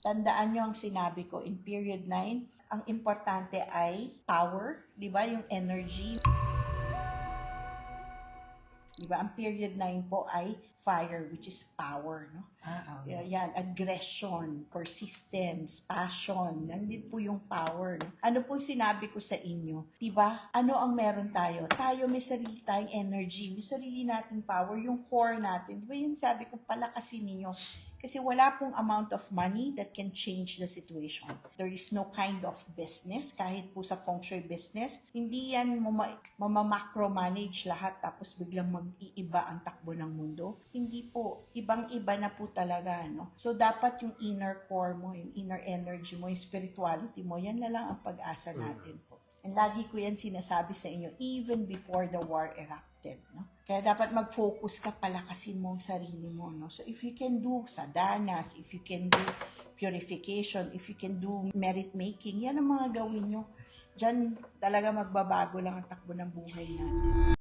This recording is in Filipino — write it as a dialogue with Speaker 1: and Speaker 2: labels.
Speaker 1: Tandaan nyo ang sinabi ko in period 9, ang importante ay power, di ba? Yung energy. Di ba? Ang period 9 po ay fire, which is power, no? Yan, aggression, persistence, passion, nandun po yung power. No? Ano po sinabi ko sa inyo? Diba? Ano ang meron tayo? Tayo may sarili tayong energy, may sarili nating power, yung core natin. Diba yun sabi ko, palakasin ninyo. Kasi wala pong amount of money that can change the situation. There is no kind of business, kahit po sa feng shui business, hindi yan mamamacro-manage lahat tapos biglang mag-iiba ang takbo ng mundo. Hindi po. Ibang-iba na po talaga, no? So, dapat yung inner core mo, yung inner energy mo, yung spirituality mo, yan na lang ang pag-asa natin po. And lagi ko yan sinasabi sa inyo, even before the war erupted, no? Kaya dapat mag-focus ka, palakasin mo ang sarili mo, no? So, if you can do sadanas, if you can do purification, if you can do merit making, yan ang mga gawin nyo. Diyan talaga magbabago lang ang takbo ng buhay natin.